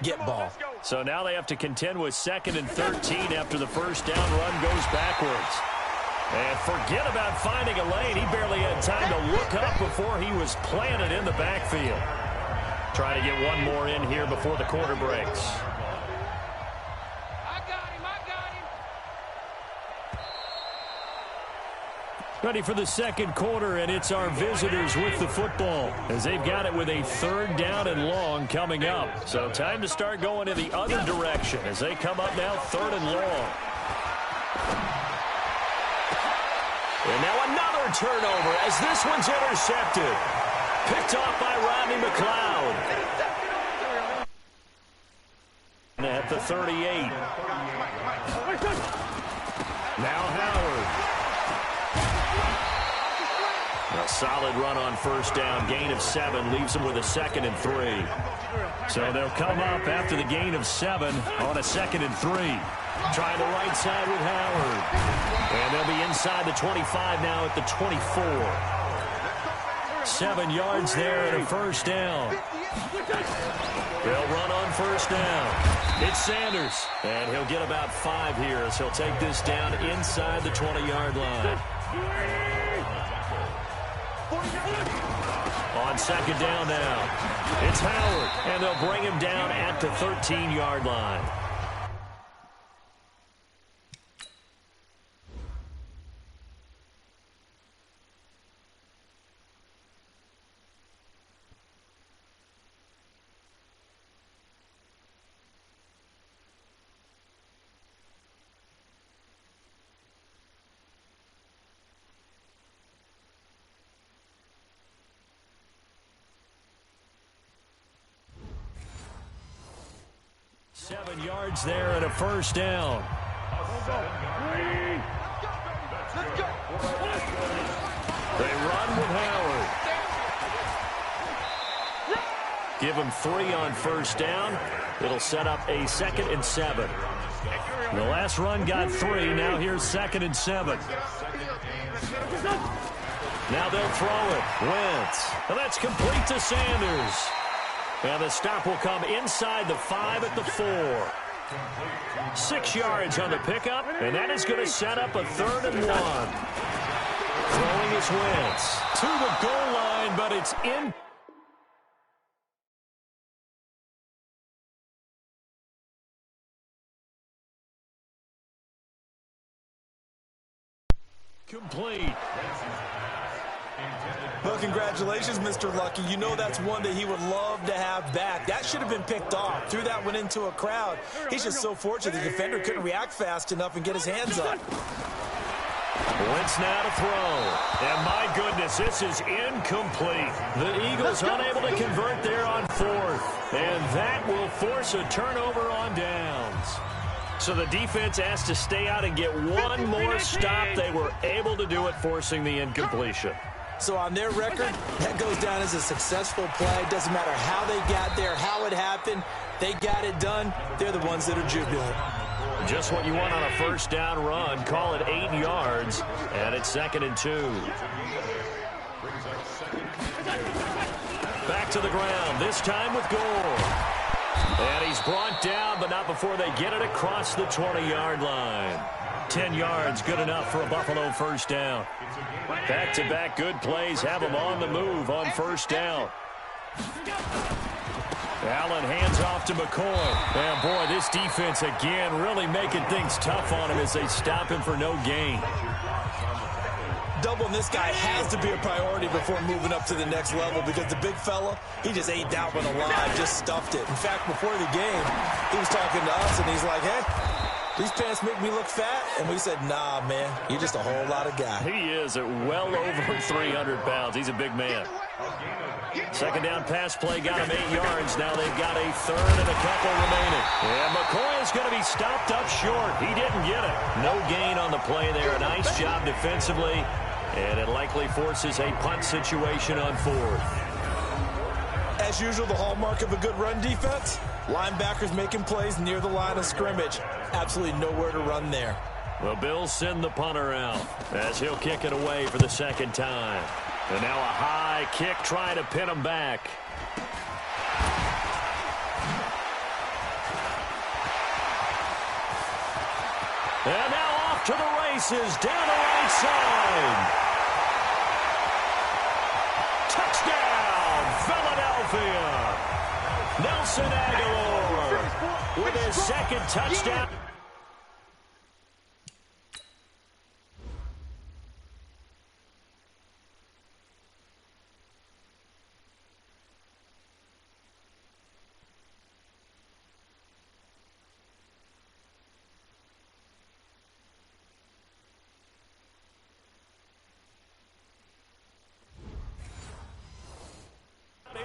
get ball. So now they have to contend with 2nd and 13 after the first down run goes backwards. And forget about finding a lane. He barely had time to look up before he was planted in the backfield. Trying to get one more in here before the quarter breaks. Ready for the second quarter, and it's our visitors with the football as they've got it with a 3rd down and long coming up. So time to start going in the other direction as they come up now 3rd and long. And now another turnover as this one's intercepted. Picked off by Rodney McLeod. At the 38. Now Howard. A solid run on first down. Gain of 7 leaves them with a 2nd and 3. So they'll come up after the gain of 7 on a 2nd and 3. Trying the right side with Howard. And they'll be inside the 25 now at the 24. 7 yards there and a first down. They'll run on first down. It's Sanders. And he'll get about 5 here as he'll take this down inside the 20-yard line. On 2nd down now, it's Howard, and they'll bring him down at the 13-yard line. Yards there and a first down. They run with Howard. Give him 3 on first down. It'll set up a 2nd and 7. The last run got 3. Now here's 2nd and 7. Now they'll throw it. Wentz. And that's complete to Sanders. And the stop will come inside the 5 at the 4. 6 yards on the pickup, and that is going to set up a 3rd and 1. Throwing is Wentz to the goal line, but it's in. Complete. Well, congratulations, Mr. Lucky. You know that's one that he would love to have back. That should have been picked off. Threw that one into a crowd. He's just so fortunate the defender couldn't react fast enough and get his hands up. Wentz now to throw. And my goodness, this is incomplete. The Eagles unable to convert there on 4th. And that will force a turnover on downs. So the defense has to stay out and get one more stop. They were able to do it, forcing the incompletion. So on their record, that goes down as a successful play. Doesn't matter how they got there, how it happened. They got it done. They're the ones that are jubilant. Just what you want on a first down run. Call it 8 yards, and it's 2nd and 2. Back to the ground, this time with Gore. And he's brought down, but not before they get it across the 20-yard line. 10 yards, good enough for a Buffalo first down. Back-to-back good plays have them on the move on first down. Allen hands off to McCoy. And boy, this defense again really making things tough on him as they stop him for no gain. Doubling this guy has to be a priority before moving up to the next level because the big fella, he just ate that one alive, just stuffed it. In fact, before the game, he was talking to us, and he's like, hey, these pants make me look fat. And we said, nah, man, you're just a whole lot of guy. He is at well over 300 pounds. He's a big man. Second down pass play got him 8 yards. Now they've got a 3rd and a couple remaining. And McCoy is going to be stopped up short. He didn't get it. No gain on the play there. A nice job defensively. And it likely forces a punt situation on 4th. As usual, the hallmark of a good run defense, linebackers making plays near the line of scrimmage. Absolutely nowhere to run there. The Bills send the punter out as he'll kick it away for the second time. And now a high kick trying to pin him back. And now off to the races, down the right side. Touchdown, Philadelphia. Nelson Aguilar with his second touchdown.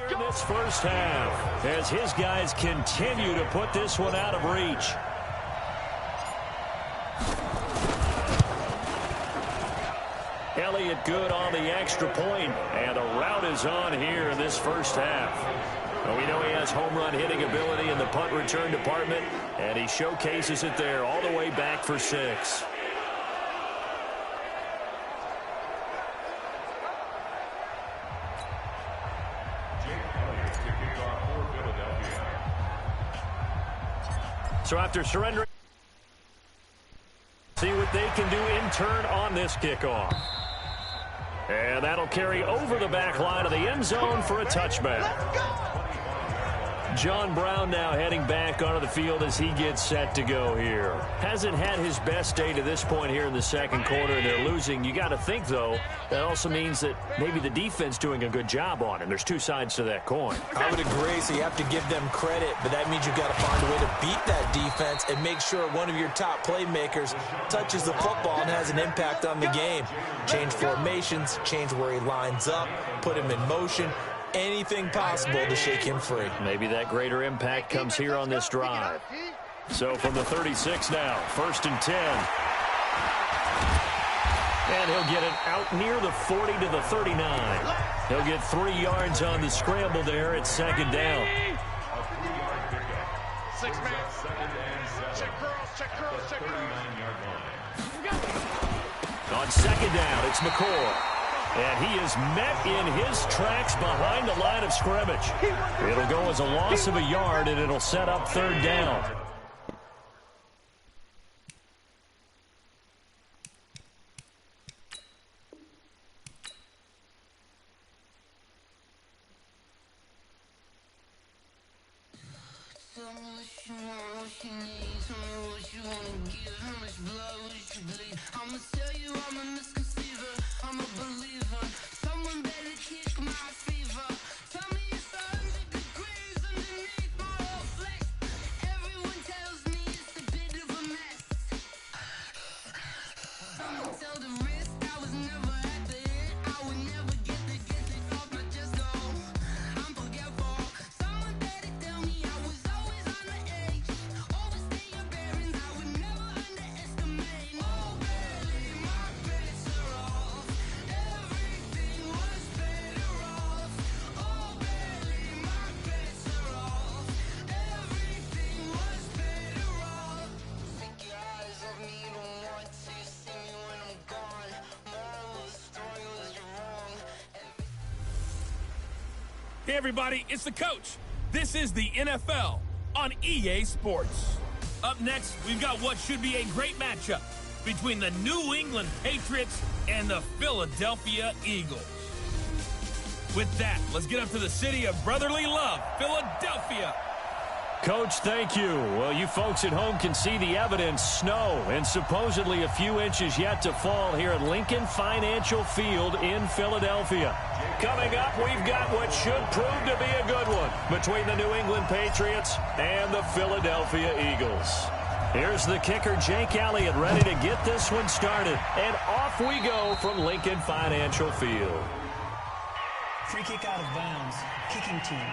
This first half as his guys continue to put this one out of reach. Elliott good on the extra point, and the route is on here in this first half. Well, we know he has home run hitting ability in the punt return department, and he showcases it there all the way back for 6. So after surrendering, see what they can do in turn on this kickoff. And that'll carry over the back line of the end zone for a touchback. John Brown now heading back onto the field as he gets set to go here. Hasn't had his best day to this point here in the second quarter, and they're losing. You got to think, though, that also means that maybe the defense doing a good job on him. There's two sides to that coin. I would agree, so you have to give them credit, but that means you've got to find a way to beat that defense and make sure one of your top playmakers touches the football and has an impact on the game. Change formations, change where he lines up, put him in motion. Anything possible to shake him free. Maybe that greater impact comes here on this drive. So from the 36 now, 1st and 10. And he'll get it out near the 40 to the 39. He'll get 3 yards on the scramble there at 2nd down. 6 man. Check curls. On 2nd down, it's McCoy. And he is met in his tracks behind the line of scrimmage. It'll go as a loss of a yard, and it'll set up 3rd down. Hey everybody, it's the coach. This is the NFL on EA Sports. Up next, we've got what should be a great matchup between the New England Patriots and the Philadelphia Eagles. With that, let's get up to the city of brotherly love, Philadelphia. Coach, thank you. Well, you folks at home can see the evidence. Snow and supposedly a few inches yet to fall here at Lincoln Financial Field in Philadelphia. Coming up, we've got what should prove to be a good one between the New England Patriots and the Philadelphia Eagles. Here's the kicker, Jake Elliott, ready to get this one started. And off we go from Lincoln Financial Field. Free kick out of bounds. Kicking team.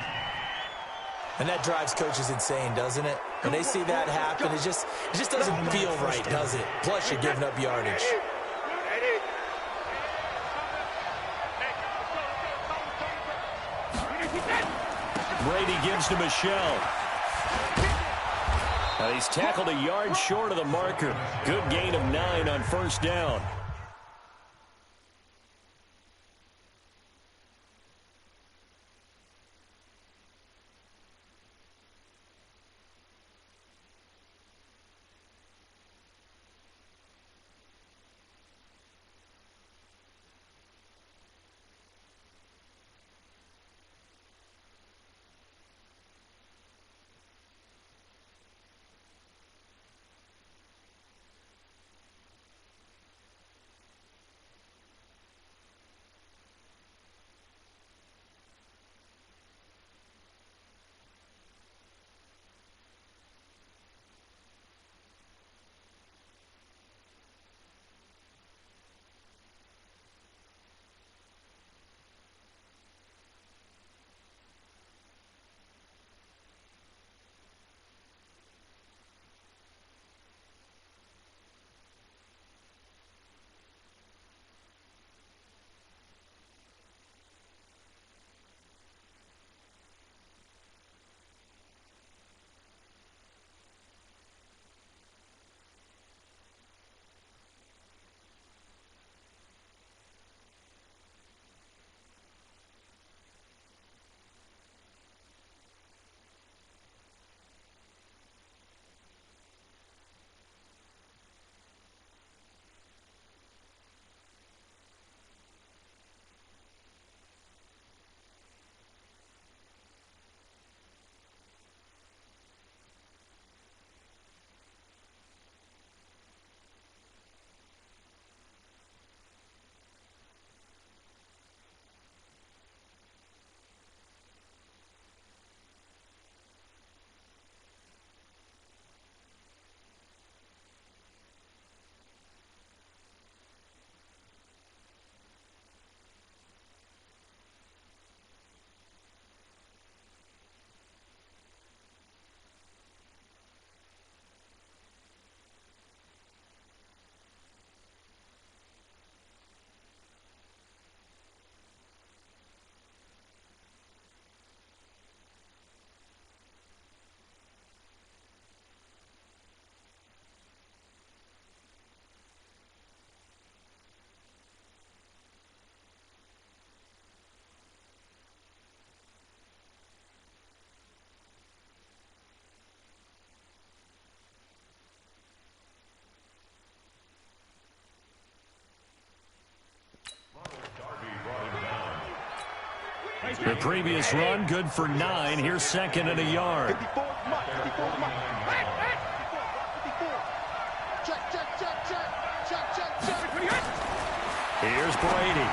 And that drives coaches insane, doesn't it? When they see that happen, it just doesn't feel right, does it? Plus, you're giving up yardage. Brady gives to Michelle. Now he's tackled a yard short of the marker. Good gain of 9 on 1st down. The previous run, good for 9. Here's second and a yard. Here's Brady.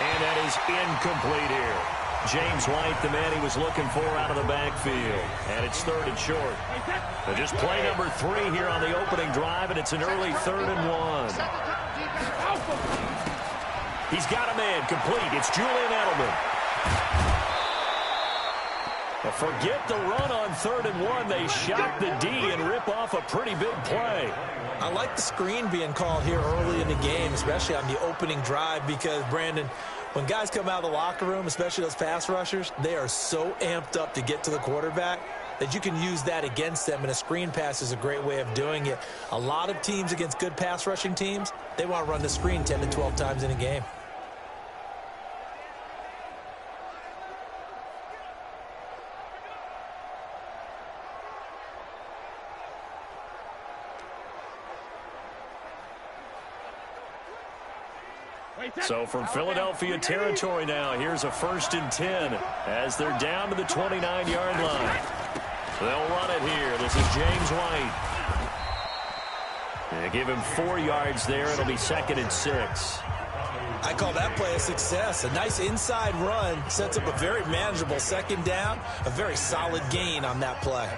And that is incomplete here. James White, the man he was looking for out of the backfield. And it's third and short. So just play number 3 here on the opening drive, and it's an early 3rd and 1. He's got a man complete. It's Julian Edelman. But forget the run on 3rd and 1. They shock the D and rip off a pretty big play. I like the screen being called here early in the game, especially on the opening drive, because, Brandon, when guys come out of the locker room, especially those pass rushers, they are so amped up to get to the quarterback that you can use that against them, and a screen pass is a great way of doing it. A lot of teams against good pass rushing teams, they want to run the screen 10 to 12 times in a game. So from Philadelphia territory now, here's a 1st and 10 as they're down to the 29-yard line. They'll run it here. This is James White. They give him 4 yards there. It'll be 2nd and 6. I call that play a success. A nice inside run sets up a very manageable 2nd down, a very solid gain on that play.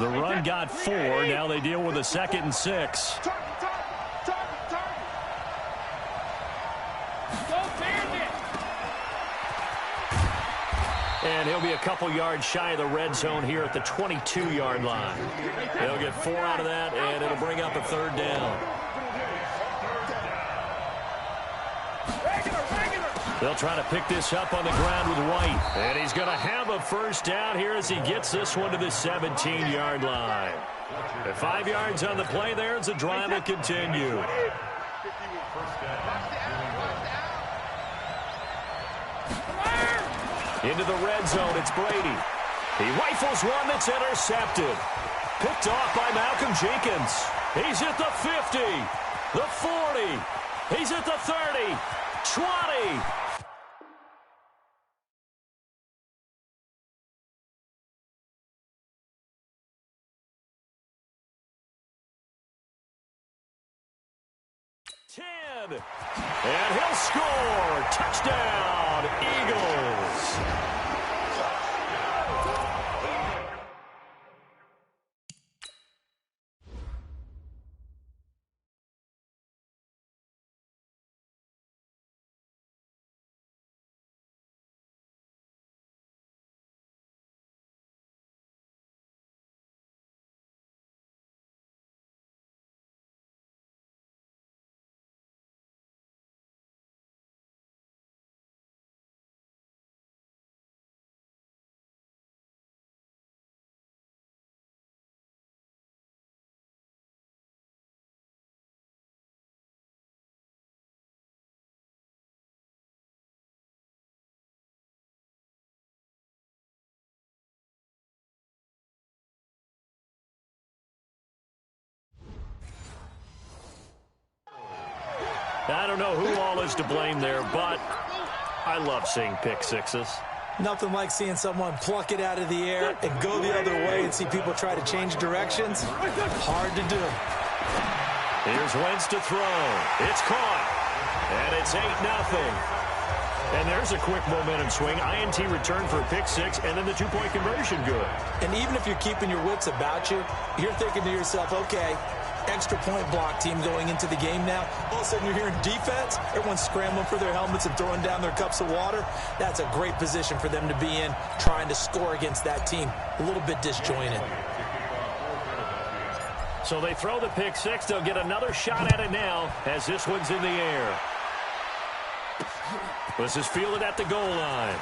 The run got 4. Now they deal with a 2nd and 6. And he'll be a couple yards shy of the red zone here at the 22-yard line. They'll get 4 out of that, and it'll bring up a 3rd down. They'll try to pick this up on the ground with White. And he's going to have a 1st down here as he gets this one to the 17-yard line. At 5 yards on the play there as the drive will continue. Into the red zone, it's Brady. He rifles one that's intercepted. Picked off by Malcolm Jenkins. He's at the 50, the 40. He's at the 30, 20. And he'll score. Touchdown, Eagles. I don't know who all is to blame there, but I love seeing pick sixes. Nothing like seeing someone pluck it out of the air and go the other way and see people try to change directions. Hard to do. Here's Wentz to throw. It's caught. And it's 8-0. And there's a quick momentum swing. INT return for a pick six, and then the two-point conversion good. And even if you're keeping your wits about you, you're thinking to yourself, okay, extra point block team going into the game now. All of a sudden you're hearing defense. Everyone's scrambling for their helmets and throwing down their cups of water. That's a great position for them to be in, trying to score against that team. A little bit disjointed. So they throw the pick six. They'll get another shot at it now as this one's in the air. This is fielded at the goal line.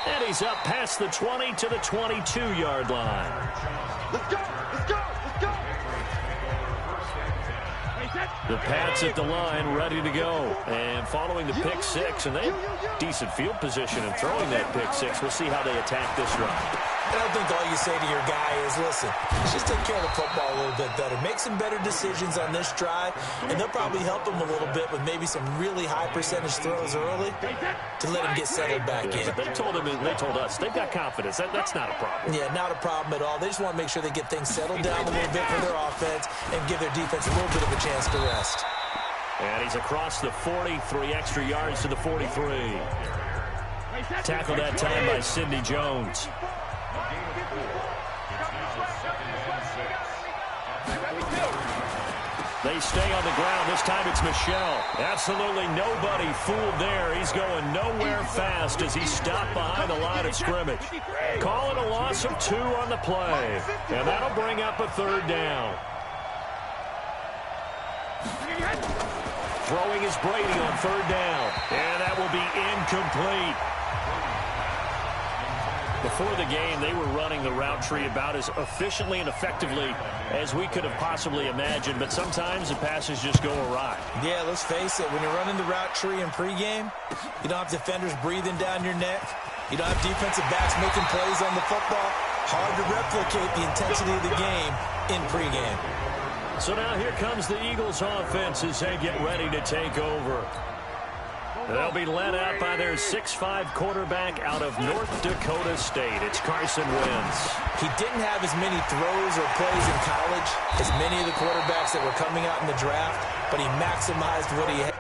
And he's up past the 20 to the 22-yard line. Let's go! Let's go! Let's go! The Pats at the line, ready to go. And following the pick six, and they have decent field position in throwing that pick six. We'll see how they attack this run. I don't think all you say to your guy is, listen, let's just take care of the football a little bit better. Make some better decisions on this drive, and they'll probably help him a little bit with maybe some really high percentage throws early to let him get settled back in. They told us they've got confidence. That's not a problem. Yeah, not a problem at all. They just want to make sure they get things settled down a little bit for their offense and give their defense a little bit of a chance to rest. And he's across the 40, 3 extra yards to the 43. Tackled that time by Sidney Jones. They stay on the ground. This time it's Michel. Absolutely nobody fooled there. He's going nowhere fast as he stopped behind the line of scrimmage. Call it a loss of 2 on the play. And that'll bring up a 3rd down. Throwing is Brady on 3rd down. And that will be incomplete. Before the game, they were running the route tree about as efficiently and effectively as we could have possibly imagined, but sometimes the passes just go awry. Yeah, let's face it. When you're running the route tree in pregame, you don't have defenders breathing down your neck. You don't have defensive backs making plays on the football. Hard to replicate the intensity of the game in pregame. So now here comes the Eagles offense as they get ready to take over. They'll be led out by their 6'5" quarterback out of North Dakota State. It's Carson Wentz. He didn't have as many throws or plays in college as many of the quarterbacks that were coming out in the draft, but he maximized what he had.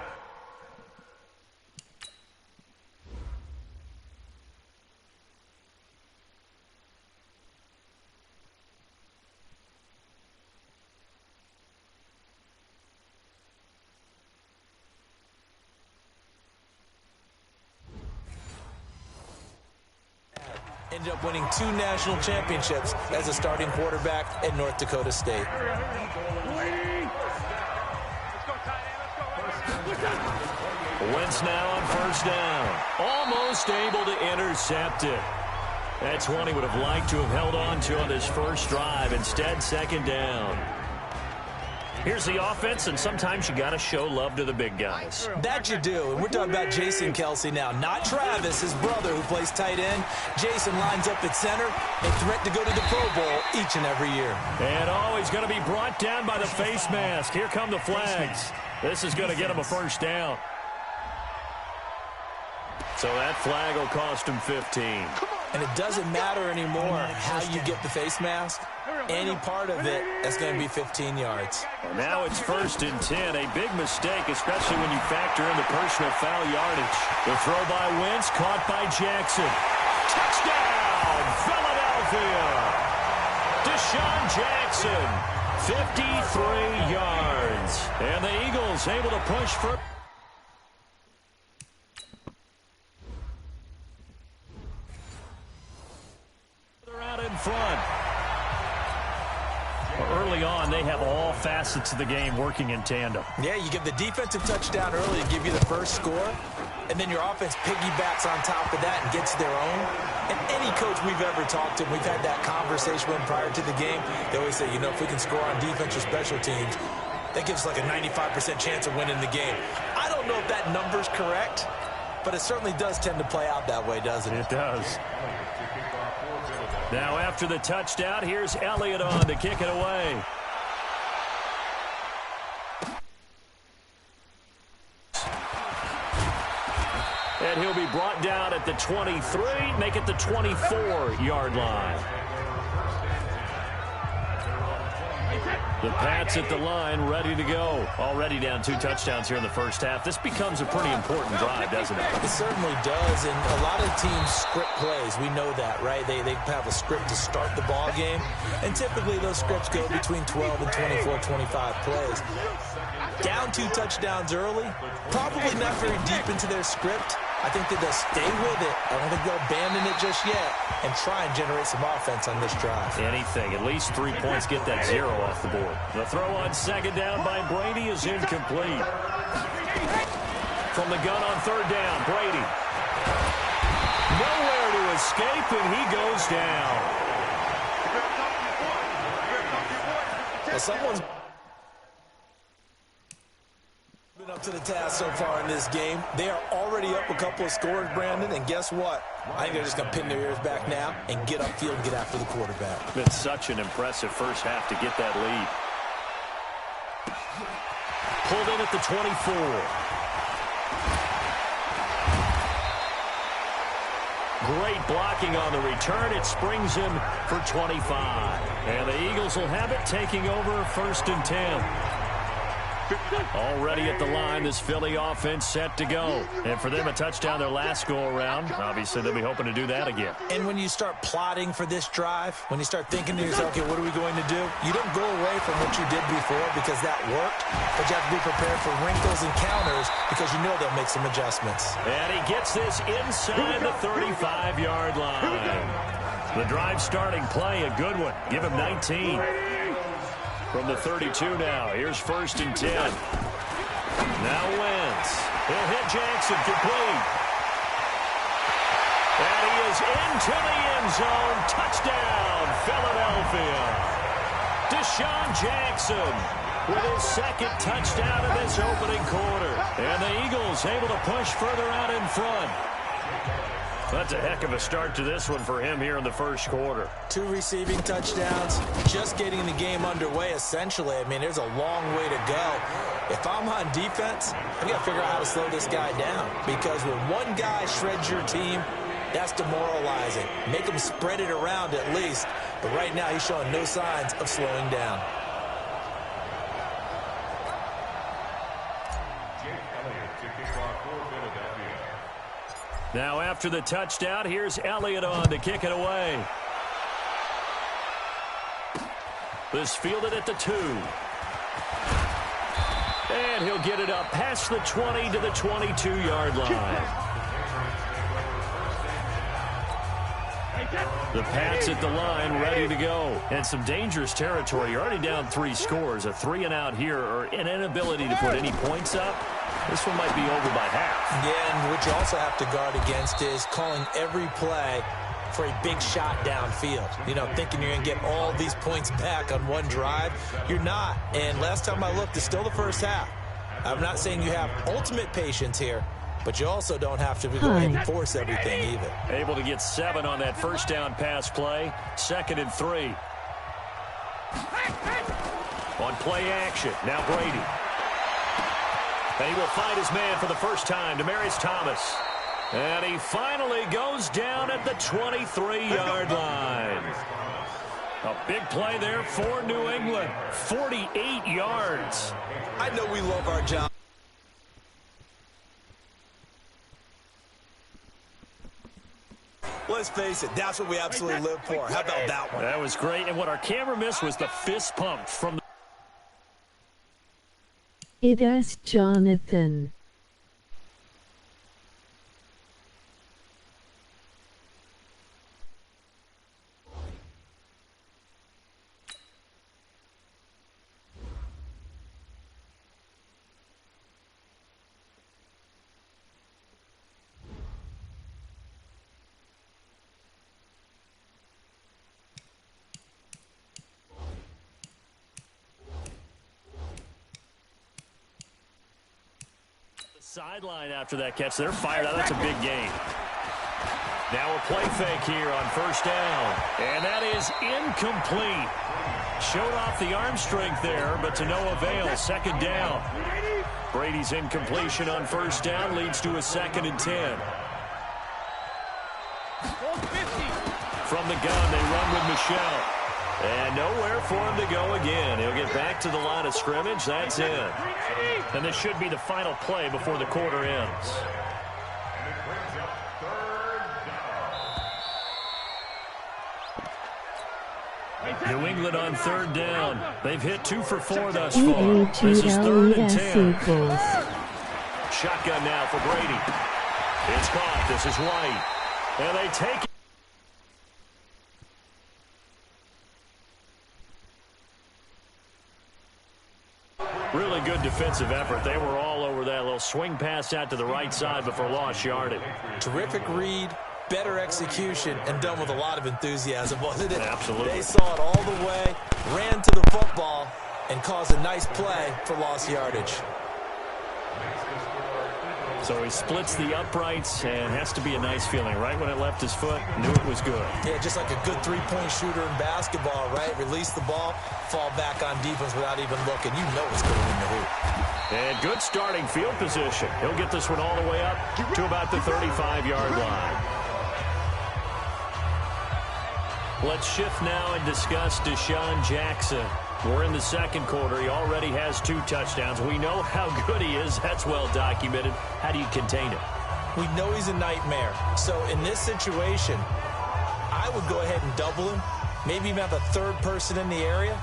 Ended up winning 2 national championships as a starting quarterback at North Dakota State. Wentz now on first down. Almost able to intercept it. That's one he would have liked to have held on to on his first drive. Instead, second down. Here's the offense, and sometimes you got to show love to the big guys. That you do. And we're talking about Jason Kelsey now, not Travis, his brother, who plays tight end. Jason lines up at center, a threat to go to the Pro Bowl each and every year. And he's going to be brought down by the face mask. Here come the flags. This is going to get him a first down. So that flag will cost him 15. And it doesn't matter anymore how you get the face mask. Any part of it, that's going to be 15 yards. And now it's 1st and 10. A big mistake, especially when you factor in the personal foul yardage. The throw by Wentz, caught by Jackson. Touchdown, Philadelphia! Deshaun Jackson, 53 yards. And the Eagles able to push for... out in front. Early on, they have all facets of the game working in tandem. Yeah, you give the defensive touchdown early to give you the first score, and then your offense piggybacks on top of that and gets their own. And any coach we've ever talked to, we've had that conversation with them prior to the game, they always say, if we can score on defense or special teams, that gives like a 95% chance of winning the game. I don't know if that number's correct, but it certainly does tend to play out that way, doesn't it? It does. Now after the touchdown, here's Elliott on to kick it away. And he'll be brought down at the 23, make it the 24-yard line. The Pats at the line, ready to go. Already down 2 touchdowns here in the first half. This becomes a pretty important drive, doesn't it? It certainly does, and a lot of teams script plays. We know that, right? They have a script to start the ball game, and typically those scripts go between 12 and 24, 25 plays. Down 2 touchdowns early, probably not very deep into their script. I think that they'll stay with it. I don't think they'll abandon it just yet and try and generate some offense on this drive. Anything. At least 3 points, get that 0 off the board. The throw on second down by Brady is incomplete. From the gun on third down, Brady. Nowhere to escape, and he goes down. Well, someone's been up to the task so far in this game. They are already up a couple of scores, Brandon, and guess what? I think they're just going to pin their ears back now and get upfield and get after the quarterback. Been such an impressive first half to get that lead. Pulled in at the 24. Great blocking on the return. It springs him for 25. And the Eagles will have it, taking over 1st and 10. Already at the line, this Philly offense set to go. And for them, a touchdown their last go-around. Obviously, they'll be hoping to do that again. And when you start plotting for this drive, when you start thinking to yourself, okay, what are we going to do? You don't go away from what you did before because that worked, but you have to be prepared for wrinkles and counters because you know they'll make some adjustments. And he gets this inside the 35-yard line. The drive starting play, a good one. Give him 19. From the 32 now. Here's 1st and 10. Now Wentz. He'll hit Jackson complete. And he is into the end zone. Touchdown, Philadelphia. Deshaun Jackson with his 2nd touchdown in this opening quarter. And the Eagles able to push further out in front. That's a heck of a start to this one for him here in the first quarter. 2 receiving touchdowns, just getting the game underway, essentially. I mean, there's a long way to go. If I'm on defense, I've got to figure out how to slow this guy down. Because when one guy shreds your team, that's demoralizing. Make him spread it around at least. But right now, he's showing no signs of slowing down. Now after the touchdown, here's Elliott on to kick it away. This fielded at the 2. And he'll get it up past the 20 to the 22-yard line. The Pats at the line, ready to go. And some dangerous territory. You're already down 3 scores. A 3-and-out here, or an inability to put any points up. This one might be over by half. Yeah, and what you also have to guard against is calling every play for a big shot downfield. You know, thinking you're going to get all these points back on one drive. You're not. And last time I looked, it's still the first half. I'm not saying you have ultimate patience here, but you also don't have to go ahead and force everything either. Able to get 7 on that first down pass play. 2nd and 3. On play action, now Brady. And he will find his man for the first time, Demaryius Thomas. And he finally goes down at the 23-yard line. A big play there for New England. 48 yards. I know we love our job. Let's face it, that's what we absolutely live for. How about that one? That was great. And what our camera missed was the fist pump from the... It is Jonathan. Sideline after that catch. They're fired out. That's a big gain. Now a play fake here on first down. And that is incomplete. Showed off the arm strength there, but to no avail. 2nd down. Brady's incompletion on first down leads to a 2nd and 10. From the gun, they run with Michelle. And nowhere for him to go again. He'll get back to the line of scrimmage. That's it. And this should be the final play before the quarter ends. New England on 3rd down. They've hit 2 for 4 thus far. This is 3rd and 10. Shotgun now for Brady. It's caught. This is White. And they take it. Really good defensive effort. They were all over that little swing pass out to the right side before lost yardage. Terrific read, better execution, and done with a lot of enthusiasm, wasn't it? Absolutely. They saw it all the way, ran to the football, and caused a nice play for lost yardage. So he splits the uprights, and has to be a nice feeling. Right when it left his foot, knew it was good. Yeah, just like a good three-point shooter in basketball, right? Release the ball, fall back on defense without even looking. You know it's going in the hoop. And good starting field position. He'll get this one all the way up to about the 35-yard line. Let's shift now and discuss Deshaun Jackson. We're in the 2nd quarter. He already has 2 touchdowns. We know how good he is. That's well documented. How do you contain him? We know he's a nightmare. So in this situation, I would go ahead and double him, maybe even have a 3rd person in the area,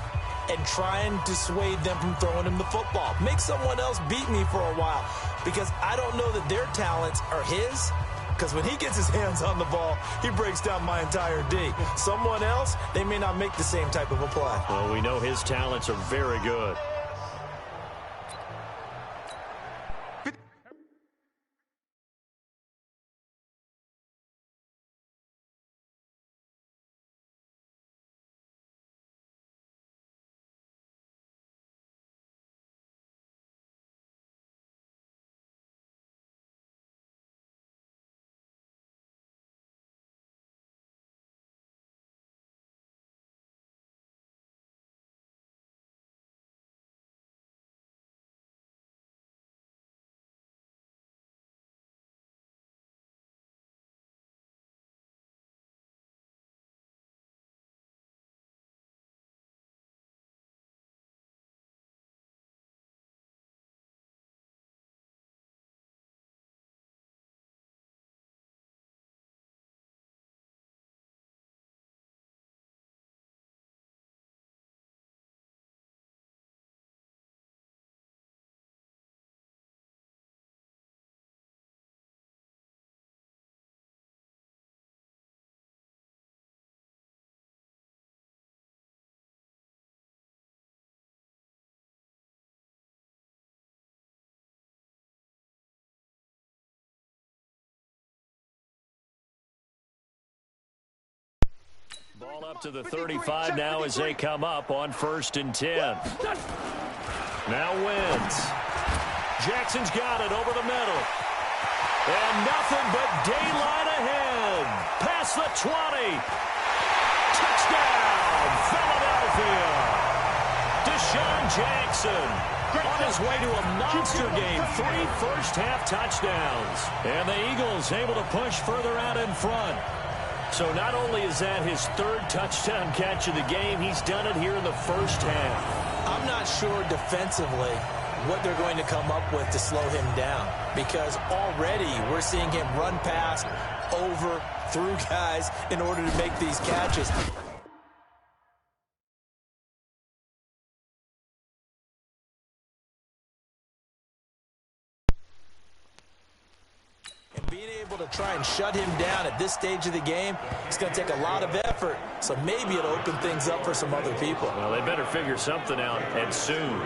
and try and dissuade them from throwing him the football. Make someone else beat me for a while, because I don't know that their talents are his. Because when he gets his hands on the ball, he breaks down my entire D. Someone else, they may not make the same type of a play. Well, we know his talents are very good. Ball up to the 35 now as they come up on 1st and 10. Now Wentz. Jackson's got it over the middle. And nothing but daylight ahead. Past the 20. Touchdown, Philadelphia. Deshaun Jackson on his way to a monster game. 3 first-half touchdowns. And the Eagles able to push further out in front. So not only is that his 3rd touchdown catch of the game, he's done it here in the first half. I'm not sure defensively what they're going to come up with to slow him down, because already we're seeing him run past, over, through guys in order to make these catches. And being able to try and shut him down at this stage of the game, it's going to take a lot of effort, so maybe it'll open things up for some other people. Well, they better figure something out, and soon.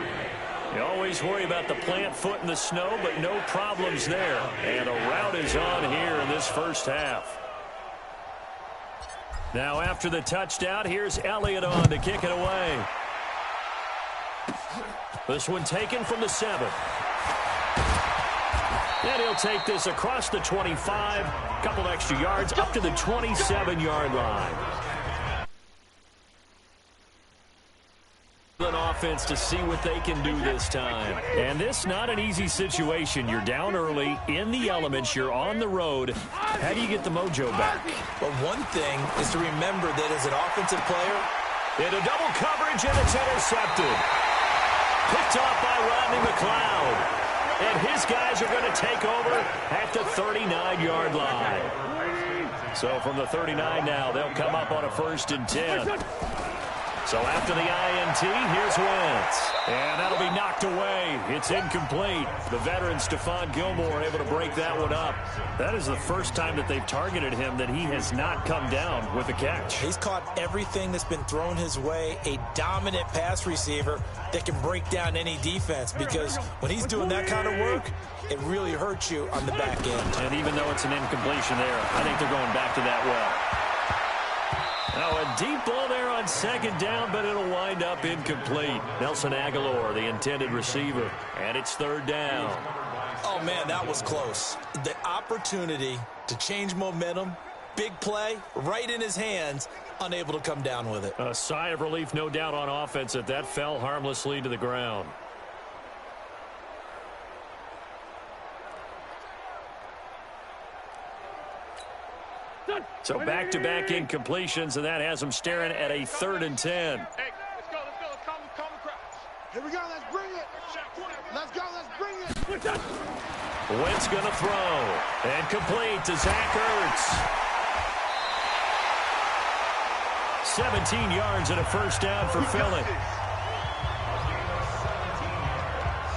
You always worry about the plant foot in the snow, but no problems there. And a rout is on here in this first half. Now after the touchdown, here's Elliott on to kick it away. This one taken from the 7. And he'll take this across the 25, a couple extra yards, up to the 27-yard line. An offense to see what they can do this time. And this not an easy situation. You're down early, in the elements, you're on the road. How do you get the mojo back? Well, one thing is to remember that as an offensive player, into double coverage, and it's intercepted. Picked off by Rodney McLeod. And his guys are going to take over at the 39-yard line. So from the 39 now, they'll come up on a 1st and 10. So after the INT, here's Wentz. And that'll be knocked away. It's incomplete. The veteran Stephon Gilmore able to break that one up. That is the first time that they've targeted him that he has not come down with a catch. He's caught everything that's been thrown his way. A dominant pass receiver that can break down any defense, because when he's doing that kind of work, it really hurts you on the back end. And even though it's an incompletion there, I think they're going back to that well. Now a deep ball there on 2nd down, but it'll wind up incomplete. Nelson Aguilar, the intended receiver, and it's 3rd down. Oh, man, that was close. The opportunity to change momentum, big play, right in his hands, unable to come down with it. A sigh of relief, no doubt, on offense that fell harmlessly to the ground. So back-to-back incompletions, and that has them staring at a 3rd and 10. Hey, let's go. Come the crowd. Here we go. Let's bring it. Let's go. Let's bring it. Wentz going to throw. And complete to Zach Ertz. 17 yards and a 1st down for Philly.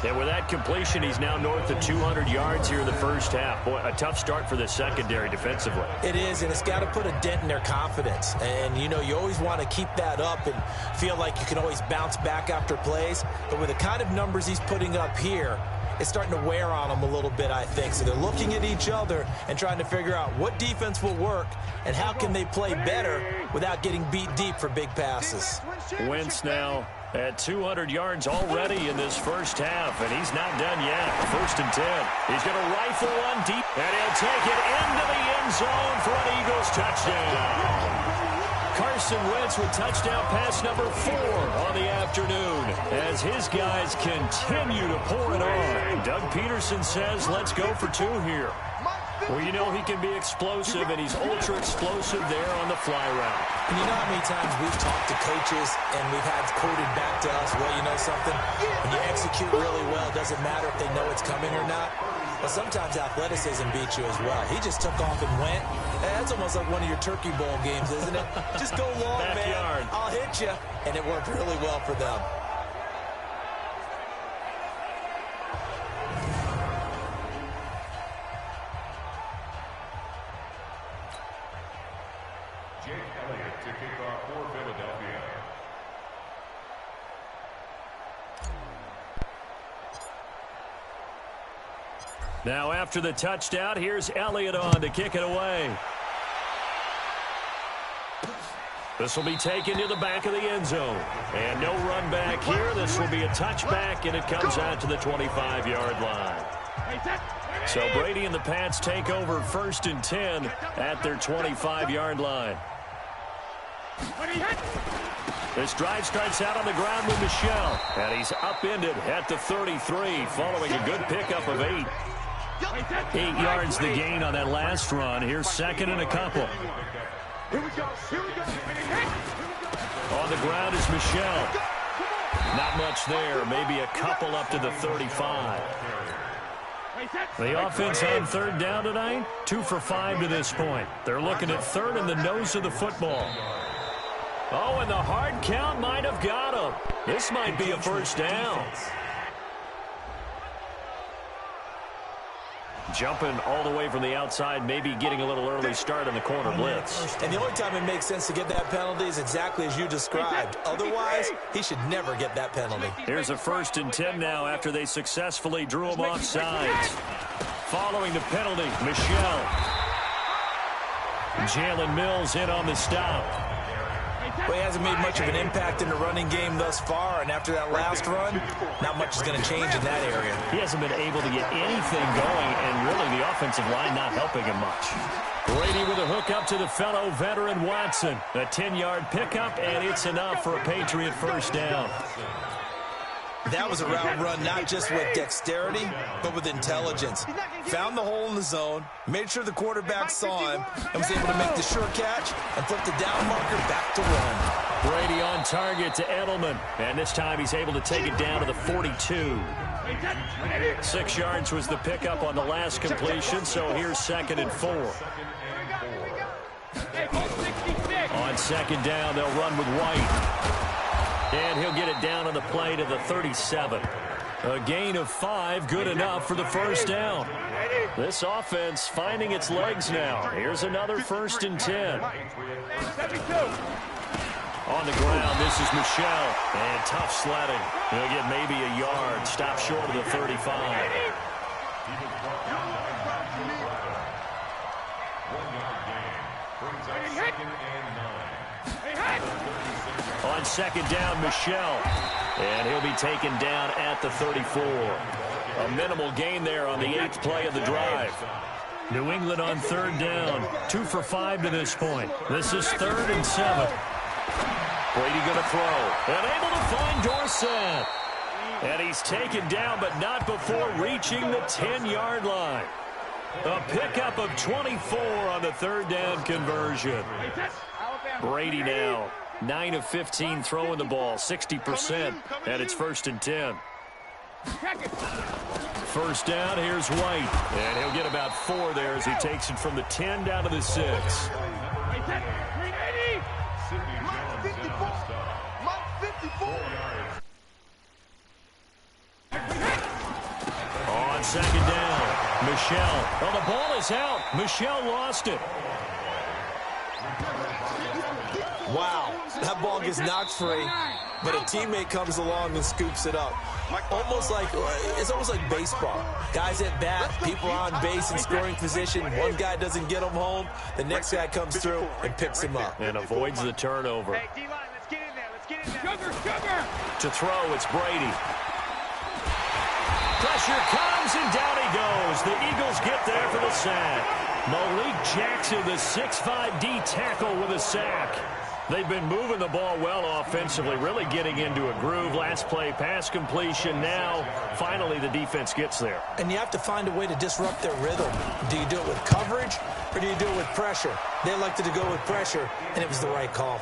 And with that completion, he's now north of 200 yards here in the first half. Boy, a tough start for the secondary defensively. It is, and it's got to put a dent in their confidence. And, you know, you always want to keep that up and feel like you can always bounce back after plays. But with the kind of numbers he's putting up here, it's starting to wear on them a little bit, I think. So they're looking at each other and trying to figure out what defense will work and how can they play better without getting beat deep for big passes. Wentz now at 200 yards already in this first half, and he's not done yet. 1st and 10. He's going to rifle one deep, and he'll take it into the end zone for an Eagles touchdown. Carson Wentz with touchdown pass number 4 on the afternoon as his guys continue to pour it on. Doug Peterson says, let's go for 2 here. Well, you know he can be explosive, and he's ultra-explosive there on the fly route. And you know how many times we've talked to coaches and we've had quoted back to us, well, you know something? When you execute really well, it doesn't matter if they know it's coming or not. But sometimes athleticism beats you as well. He just took off and went. That's almost like one of your Turkey Bowl games, isn't it? Just go long, Backyard. man. I'll hit you. And it worked really well for them. Now after the touchdown, here's Elliott on to kick it away. This will be taken to the back of the end zone. And no run back here. This will be a touchback, and it comes out to the 25-yard line. So Brady and the Pats take over 1st and 10 at their 25-yard line. This drive starts out on the ground with Michel, and he's upended at the 33 following a good pickup of 8. 8 yards the gain on that last run. Here's 2nd and a couple. Here we go. On the ground is Michel. Not much there. Maybe a couple up to the 35. The offense on 3rd down tonight, 2 for 5 to this point. They're looking at 3rd in the nose of the football. Oh, and the hard count might have got him. This might be a 1st down. Jumping all the way from the outside, maybe getting a little early start in the corner blitz. And the only time it makes sense to get that penalty is exactly as you described. Otherwise, he should never get that penalty. Here's a 1st and 10 now after they successfully drew him off sides. Following the penalty, Michel. Jalen Mills in on the stop. Well, he hasn't made much of an impact in the running game thus far, and after that last run, not much is going to change in that area. He hasn't been able to get anything going, and really the offensive line not helping him much. Brady with a hook up to the fellow veteran Watson. A 10-yard pickup, and it's enough for a Patriot 1st down. That was a route run not just with dexterity, but with intelligence. Found the hole in the zone, made sure the quarterback saw him, and was able to make the sure catch and flip the down marker back to run. Brady on target to Edelman, and this time he's able to take it down to the 42. 6 yards was the pickup on the last completion, so here's 2nd and 4. On 2nd down, they'll run with White. And he'll get it down on the play to the 37. A gain of 5, good enough for the 1st down. This offense finding its legs now. Here's another 1st and 10. On the ground, this is Michel. And tough sledding. He'll get maybe a yard. Stop short of the 35. On 2nd down, Michel. And he'll be taken down at the 34. A minimal gain there on the 8th play of the drive. New England on 3rd down. 2 for 5 to this point. This is 3rd and 7. Brady going to throw. And able to find Dorsett. And he's taken down, but not before reaching the 10-yard line. A pickup of 24 on the 3rd down conversion. Brady now 9 of 15 throwing the ball, 60%, and it's 1st and 10. 1st down, here's White, and he'll get about 4 there as he takes it from the 10 down to the 6. On 2nd down, Michel. Well, the ball is out. Michel lost it. Wow, that ball gets knocked free, but a teammate comes along and scoops it up. It's almost like baseball. Guys at bat, people on base in scoring position. One guy doesn't get him home. The next guy comes through and picks him up. And avoids the turnover. Hey, D-line, let's get in there. Let's get in there. Sugar! To throw, it's Brady. Pressure comes, and down he goes. The Eagles get there for the sack. Malik Jackson, the 6'5" D tackle with a sack. They've been moving the ball well offensively, really getting into a groove. Last play, pass completion. Now, finally, the defense gets there. And you have to find a way to disrupt their rhythm. Do you do it with coverage, or do you do it with pressure? They elected to go with pressure, and it was the right call.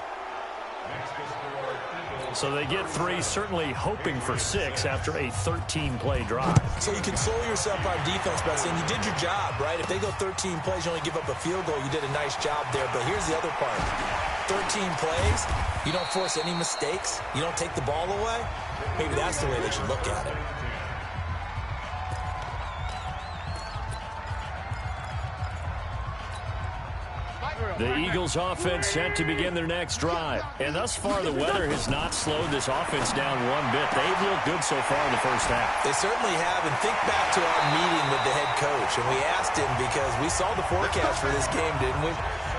So they get 3, certainly hoping for 6 after a 13-play drive. So you console yourself on defense by saying you did your job, right? If they go 13 plays, you only give up a field goal, you did a nice job there. But here's the other part. 13 plays, you don't force any mistakes, you don't take the ball away. Maybe that's the way they should look at it. The Eagles offense set to begin their next drive. And thus far, the weather has not slowed this offense down one bit. They've looked good so far in the first half. They certainly have. And think back to our meeting with the head coach. And we asked him because we saw the forecast for this game, didn't we?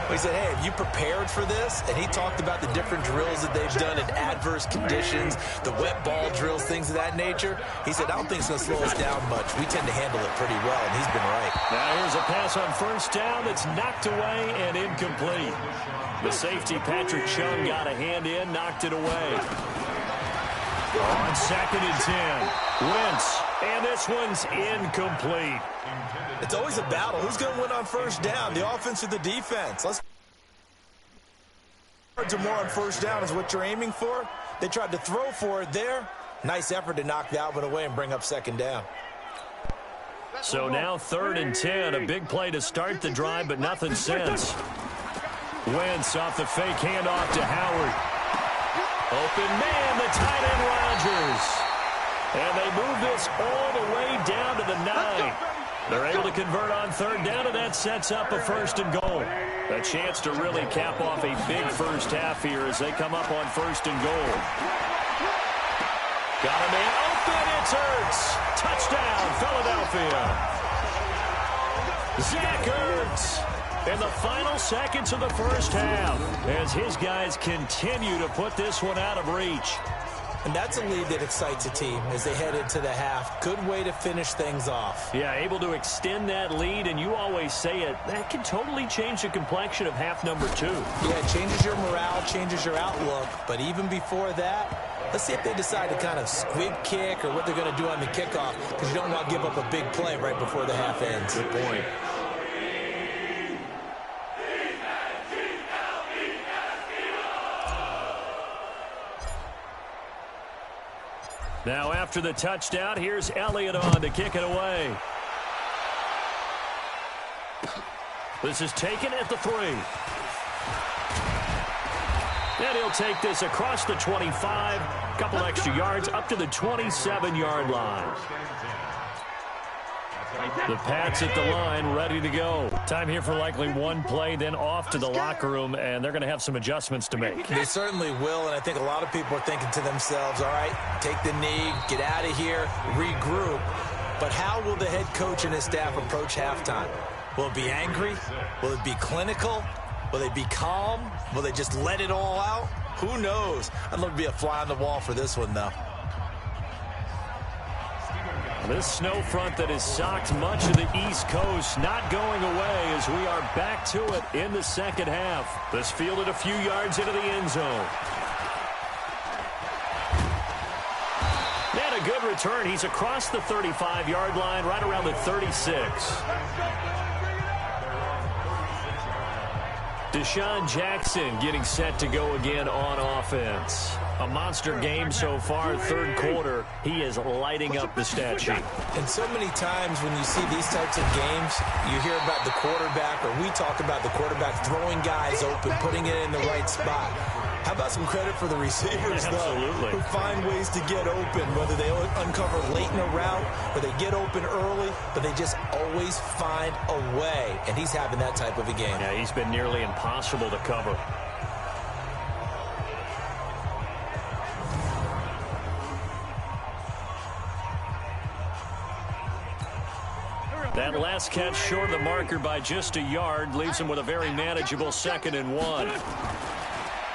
He said, hey, have you prepared for this? And he talked about the different drills that they've done in adverse conditions, the wet ball drills, things of that nature. He said, I don't think it's going to slow us down much. We tend to handle it pretty well, and he's been right. Now here's a pass on first down that's knocked away and incomplete. The safety, Patrick Chung, got a hand in, knocked it away. On 2nd and 10, Wentz, and this one's incomplete. It's always a battle. Who's going to win on first down, the offense or the defense? Yards or more on first down is what you're aiming for. They tried to throw for it there. Nice effort to knock that one away and bring up 2nd down. So now 3rd and 10, a big play to start the drive, but nothing since. Wentz off the fake handoff to Howard. Open man, the tight end Rodgers. And they move this all the way down to the 9. They're able to convert on 3rd down, and that sets up a 1st and goal. A chance to really cap off a big first half here as they come up on 1st and goal. Got a man open, it's Ertz. Touchdown, Philadelphia. Zach Ertz in the final seconds of the first half as his guys continue to put this one out of reach. And that's a lead that excites a team as they head into the half. Good way to finish things off. Yeah, able to extend that lead, and you always say it, that can totally change the complexion of half number 2. Yeah, it changes your morale, changes your outlook. But even before that, let's see if they decide to kind of squib kick or what they're going to do on the kickoff, because you don't want to give up a big play right before the half ends. Good point. Now after the touchdown, here's Elliott on to kick it away. This is taken at the 3. And he'll take this across the 25, a couple extra yards up to the 27-yard line. The Pats at the line, ready to go. Time here for likely one play, then off to the locker room, and they're going to have some adjustments to make. They certainly will, and I think a lot of people are thinking to themselves, all right, take the knee, get out of here, regroup. But how will the head coach and his staff approach halftime? Will it be angry? Will it be clinical? Will they be calm? Will they just let it all out? Who knows? I'd love to be a fly on the wall for this one, though. This snow front that has socked much of the East Coast not going away as we are back to it in the second half. This fielded a few yards into the end zone. And a good return. He's across the 35-yard line, right around the 36. Deshaun Jackson getting set to go again on offense. A monster game so far, 3rd quarter. He is lighting up the stat sheet. And so many times when you see these types of games, you hear about the quarterback, or we talk about the quarterback throwing guys open, putting it in the right spot. How about some credit for the receivers, though, who find ways to get open, whether they uncover late in a route or they get open early, but they just always find a way. And he's having that type of a game. Yeah, he's been nearly impossible to cover. That last catch short of the marker by just a yard leaves him with a very manageable 2nd and 1.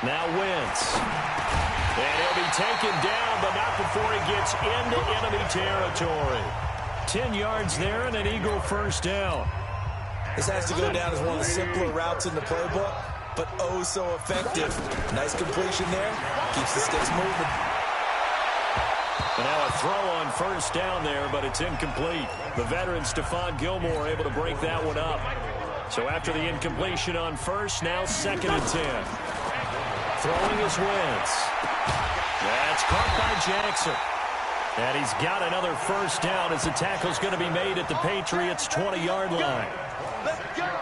Now Wentz. And he'll be taken down, but not before he gets into enemy territory. 10 yards there and an Eagle first down. This has to go down as one of the simpler routes in the playbook, but oh so effective. Nice completion there. Keeps the sticks moving. And now a throw on first down there, but it's incomplete. The veteran Stephon Gilmore able to break that one up. So after the incompletion on first, now 2nd and 10. Throwing is Wentz. That's caught by Jackson. And he's got another first down as the tackle's going to be made at the Patriots' 20-yard line.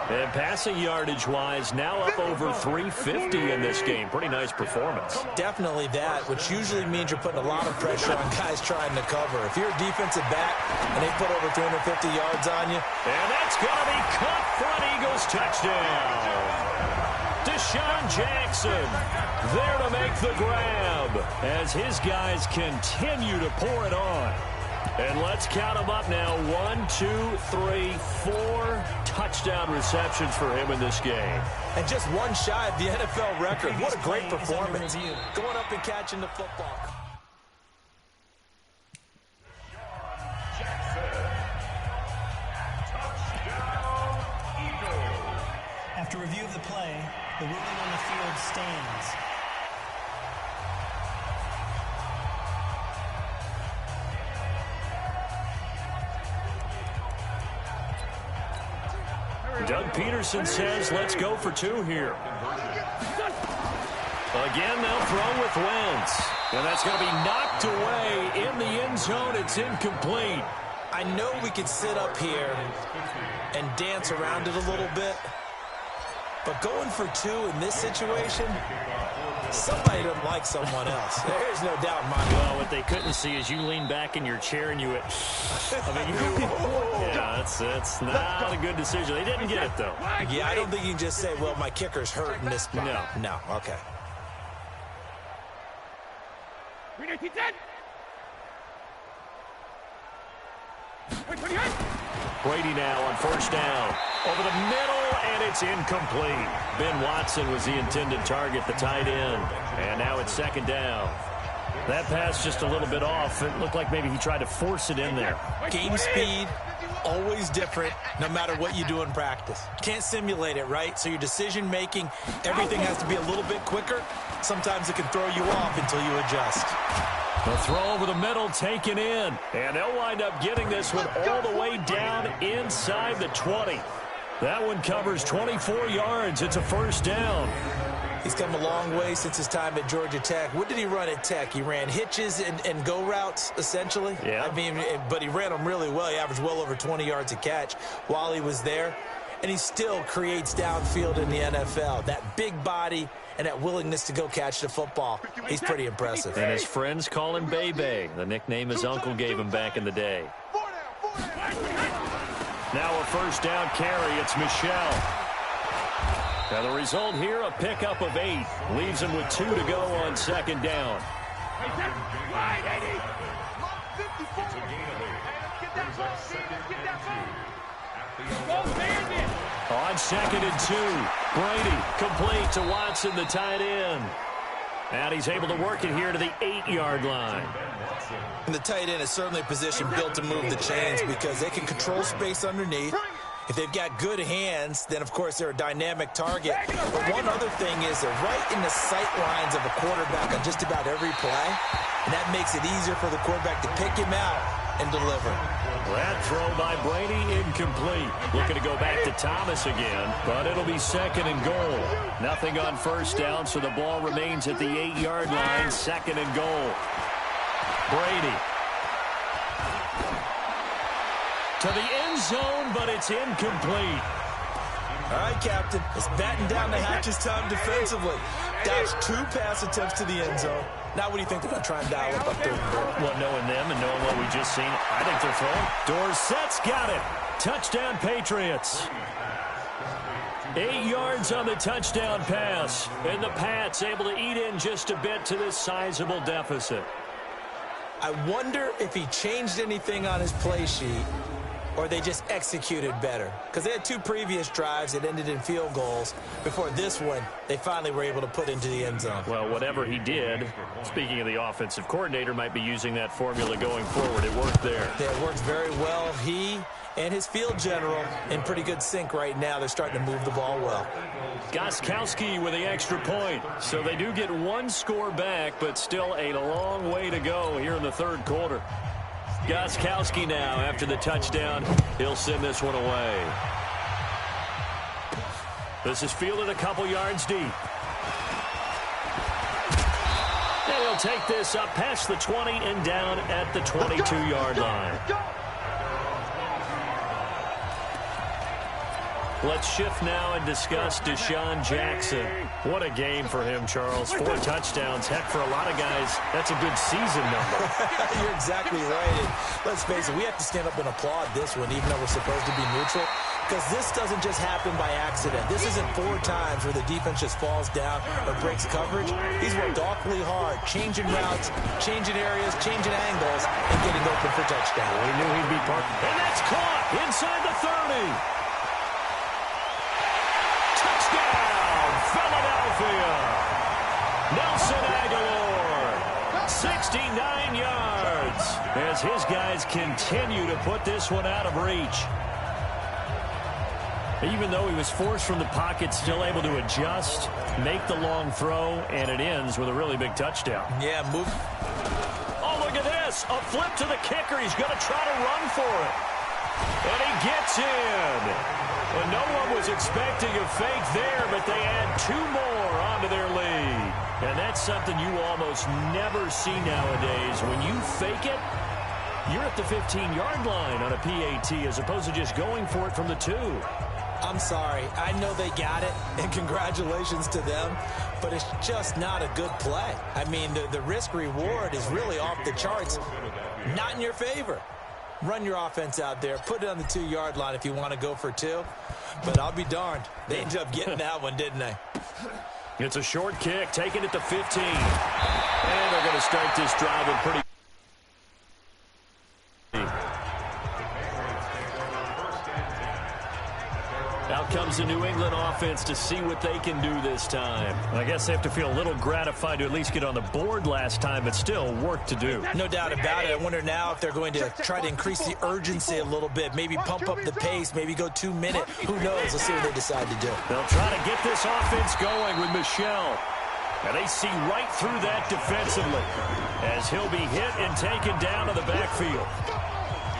And passing yardage-wise, now up over 350 in this game. Pretty nice performance. Definitely that, which usually means you're putting a lot of pressure on guys trying to cover. If you're a defensive back and they put over 350 yards on you. And that's going to be caught for an Eagles touchdown. Deshaun Jackson there to make the grab as his guys continue to pour it on. And let's count them up now. 1, 2, 3, 4 touchdown receptions for him in this game. And just one shy of the NFL record. What a great performance. Going up and catching the football. After review of the play, the ruling on the field stands. Doug Peterson says, let's go for 2 here. Again, they'll throw with Wentz. And that's going to be knocked away in the end zone. It's incomplete. I know we could sit up here and dance around it a little bit, but going for 2 in this situation, somebody doesn't like someone else. There's no doubt in my mind. Well, what they couldn't see is you lean back in your chair and you went, yeah, that's not a good decision. They didn't get it, though. Yeah, I don't think you can just say, well, my kicker's hurt in this spot. No, okay. Brady now on first down. Over the middle, and it's incomplete. Ben Watson was the intended target, the tight end. And now it's second down. That pass just a little bit off. It looked like maybe he tried to force it in there. Game speed, always different, no matter what you do in practice. Can't simulate it, right? So your decision-making, everything has to be a little bit quicker. Sometimes it can throw you off until you adjust. The throw over the middle taken in. And they'll wind up getting this one all the way down inside the 20. That one covers 24 yards. It's a first down. He's come a long way since his time at Georgia Tech. What did he run at Tech? He ran hitches and go routes, essentially. Yeah. I mean, but he ran them really well. He averaged well over 20 yards a catch while he was there. And he still creates downfield in the NFL. That big body and that willingness to go catch the football. He's pretty impressive. And his friends call him Bebe, the nickname his uncle gave him back in the day. Now a first down carry. It's Michel. Now the result here, a pickup of 8. Leaves him with 2 to go on second down. On second and 2, Brady complete to Watson, the tight end. And he's able to work it here to the 8-yard line. And the tight end is certainly a position built to move the chains because they can control space underneath. If they've got good hands, then, of course, they're a dynamic target. But one other thing is they're right in the sight lines of a quarterback on just about every play. And that makes it easier for the quarterback to pick him out and deliver. That throw by Brady incomplete. Looking to go back to Thomas again, but it'll be second and goal. Nothing on first down, so the ball remains at the 8-yard line. Second and goal. Brady. To the end zone, but it's incomplete. All right, Captain. It's batten down the hatches time defensively. Dodged 2 pass attempts to the end zone. Now what do you think they're going to try and dial up there? Well, knowing them and knowing what we just seen, I think they're throwing. Dorsett's got it. Touchdown, Patriots. 8 yards on the touchdown pass. And the Pats able to eat in just a bit to this sizable deficit. I wonder if he changed anything on his play sheet or they just executed better. Because they had 2 previous drives that ended in field goals. Before this one, they finally were able to put into the end zone. Well, whatever he did, speaking of the offensive coordinator, might be using that formula going forward. It worked there. It worked very well. He and his field general in pretty good sync right now. They're starting to move the ball well. Gostkowski with the extra point. So they do get 1 score back, but still a long way to go here in the third quarter. Gostkowski now, after the touchdown, he'll send this one away. This is fielded a couple yards deep. And he'll take this up past the 20 and down at the 22-yard line. Let's shift now and discuss Deshaun Jackson. What a game for him, Charles. 4 touchdowns. Heck, for a lot of guys, that's a good season number. You're exactly right. And let's face it, we have to stand up and applaud this one, even though we're supposed to be neutral. because this doesn't just happen by accident. This isn't 4 times where the defense just falls down or breaks coverage. He's worked awfully hard, changing routes, changing areas, changing angles, and getting open for touchdown. We knew he'd be part. And that's caught inside the 30. Touchdown, Philadelphia. Nelson Aguilar, 69 yards, as his guys continue to put this one out of reach. Even though he was forced from the pocket, still able to adjust, make the long throw, and it ends with a really big touchdown. Yeah, move. Oh, look at this. A flip to the kicker. He's going to try to run for it. And he gets in. And no one was expecting a fake there, but they add 2 more onto their lead. And that's something you almost never see nowadays. When you fake it, you're at the 15-yard line on a PAT as opposed to just going for it from the 2. I'm sorry. I know they got it, and congratulations to them, but it's just not a good play. I mean, the risk-reward is really off the charts, not in your favor. Run your offense out there. Put it on the 2-yard line if you want to go for 2, but I'll be darned. They ended up getting that one, didn't they? It's a short kick, taken at the 15. And they're going to start this drive in pretty. Out comes the New England offense to see what they can do this time. I guess they have to feel a little gratified to at least get on the board last time, but still work to do. No doubt about it. I wonder now if they're going to try to increase the urgency a little bit, maybe pump up the pace, maybe go 2-minute. Who knows? Let's see what they decide to do. They'll try to get this offense going with Michel. And they see right through that defensively as he'll be hit and taken down to the backfield.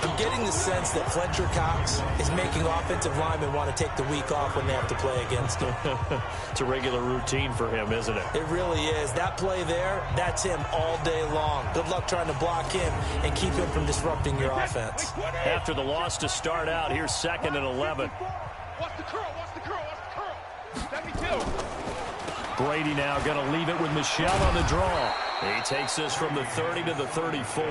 I'm getting the sense that Fletcher Cox is making offensive linemen want to take the week off when they have to play against him. It's a regular routine for him, isn't it? It really is. That play there, that's him all day long. Good luck trying to block him and keep him from disrupting your offense. After the loss to start out, here's 2nd and 11. What's the curl? What's the curl? What's the curl? 72. Brady now going to leave it with Michel on the draw. He takes this from the 30 to the 34.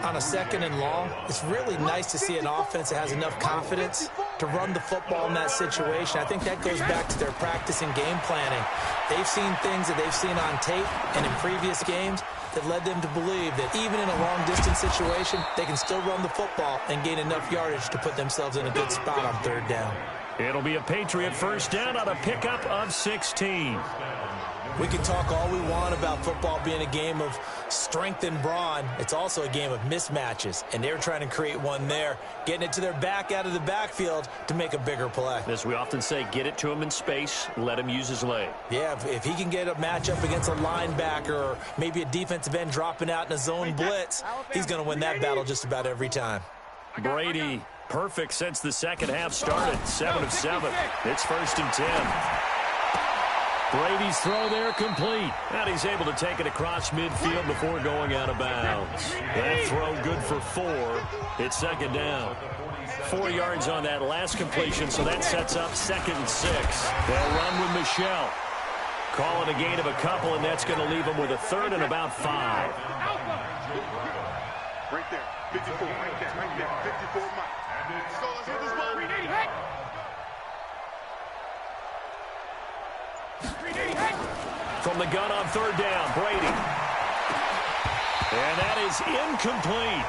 On a 2nd and long, it's really nice to see an offense that has enough confidence to run the football in that situation. I think that goes back to their practice and game planning. They've seen things that they've seen on tape and in previous games that led them to believe that even in a long-distance situation, they can still run the football and gain enough yardage to put themselves in a good spot on 3rd down. It'll be a Patriot 1st down on a pickup of 16. We can talk all we want about football being a game of strength and brawn. It's also a game of mismatches, and they're trying to create one there, getting it to their back out of the backfield to make a bigger play. As we often say, get it to him in space, let him use his leg. Yeah, if he can get a matchup against a linebacker or maybe a defensive end dropping out in a zone blitz, he's going to win that battle just about every time. Brady, perfect since the 2nd half started, 7 of 7. It's 1st and 10. Brady's throw there complete. And he's able to take it across midfield before going out of bounds. That throw good for 4. It's 2nd down. 4 yards on that last completion, so that sets up 2nd and 6. They'll run with Michel. Call it a gain of a couple, and that's going to leave them with a 3rd and about 5. Right there. 54. Right there. 54 miles. So let's hit this ball. From the gun on 3rd down, Brady. And that is incomplete.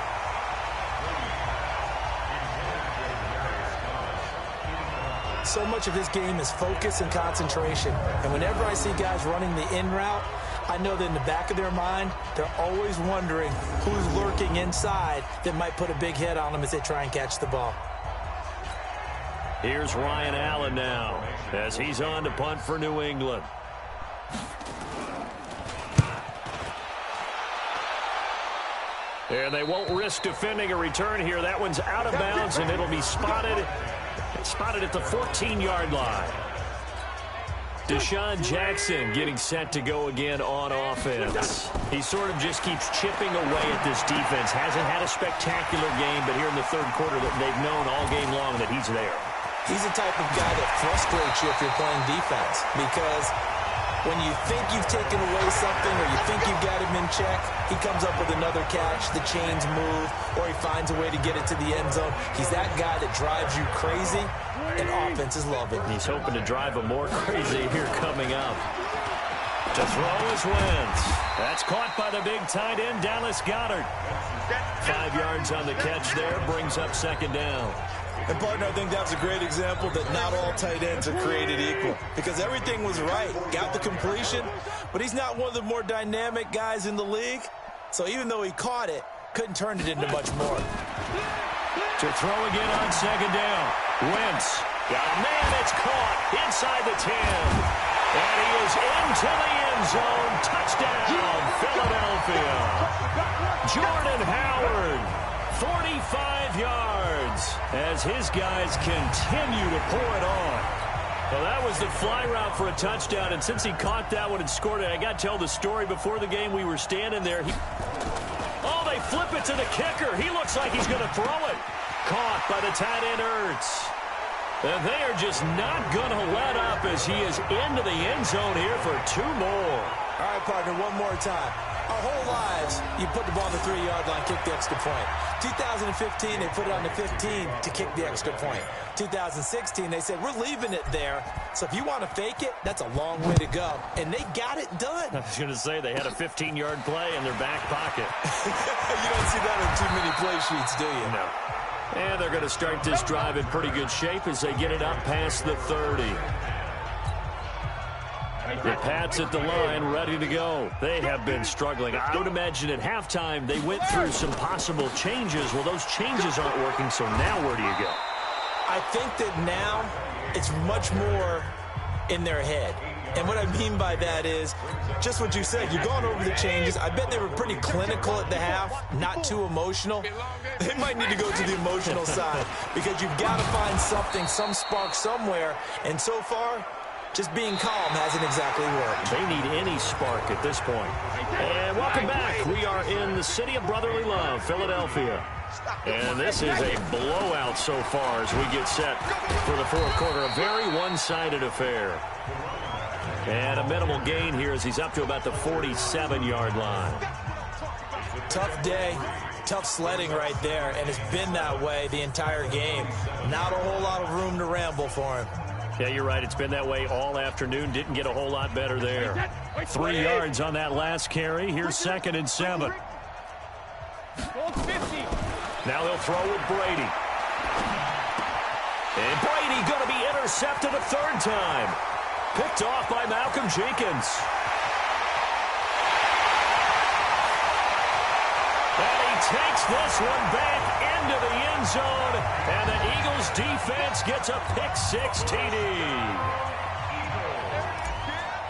So much of his game is focus and concentration. And whenever I see guys running the in route, I know that in the back of their mind, they're always wondering who's lurking inside that might put a big hit on them as they try and catch the ball. Here's Ryan Allen now as he's on to punt for New England. And they won't risk defending a return here. That one's out of bounds, and it'll be spotted at the 14-yard line. Deshaun Jackson getting set to go again on offense. He sort of just keeps chipping away at this defense. Hasn't had a spectacular game, but here in the 3rd quarter, they've known all game long that he's there. He's the type of guy that frustrates you if you're playing defense because When you think you've taken away something or you think you've got him in check, he comes up with another catch, the chains move, or he finds a way to get it to the end zone. He's that guy that drives you crazy, and offenses love it. He's hoping to drive him more crazy here coming up. To throw is Wentz. That's caught by the big tight end, Dallas Goedert. 5 yards on the catch there, brings up second down. And, partner, I think that's a great example that not all tight ends are created equal because everything was right. Got the completion, but he's not one of the more dynamic guys in the league. So even though he caught it, couldn't turn it into much more. To throw again on second down. Wentz got a man that's caught inside the 10. And he is into the end zone. Touchdown, Philadelphia. Jordan Howard, 45 yards as his guys continue to pour it on. Well, that was the fly route for a touchdown, and since he caught that one and scored it, I got to tell the story. Before the game, we were standing there. Oh, they flip it to the kicker. He looks like he's going to throw it. Caught by the tight end, Ertz. And they are just not going to let up as he is into the end zone here for 2 more. All right, partner, one more time. Our whole lives, you put the ball on the 3-yard line, kick the extra point. 2015, they put it on the 15 to kick the extra point. 2016, they said, we're leaving it there. So if you want to fake it, that's a long way to go. And they got it done. I was going to say, they had a 15-yard play in their back pocket. You don't see that on too many play sheets, do you? No. And they're going to start this drive in pretty good shape as they get it up past the 30. The Pats at the line, ready to go. They have been struggling. I would imagine at halftime they went through some possible changes. Well, those changes aren't working, so now where do you go? I think that now it's much more in their head. And what I mean by that is just what you said. You're going over the changes. I bet they were pretty clinical at the half, not too emotional. They might need to go to the emotional side because you've got to find something, some spark somewhere. And so far, just being calm hasn't exactly worked. They need any spark at this point. And welcome back. We are in the city of brotherly love, Philadelphia. And this is a blowout so far as we get set for the fourth quarter. A very one-sided affair. And a minimal gain here as he's up to about the 47-yard line. Tough day, tough sledding right there, and it's been that way the entire game. Not a whole lot of room to ramble for him. Yeah, you're right. It's been that way all afternoon. Didn't get a whole lot better there. 3 yards on that last carry. Here's 2nd and 7. Now they'll throw with Brady. And Brady going to be intercepted a 3rd time. Picked off by Malcolm Jenkins. And he takes this one back into the end zone. And the Eagles defense gets a pick-6 TD.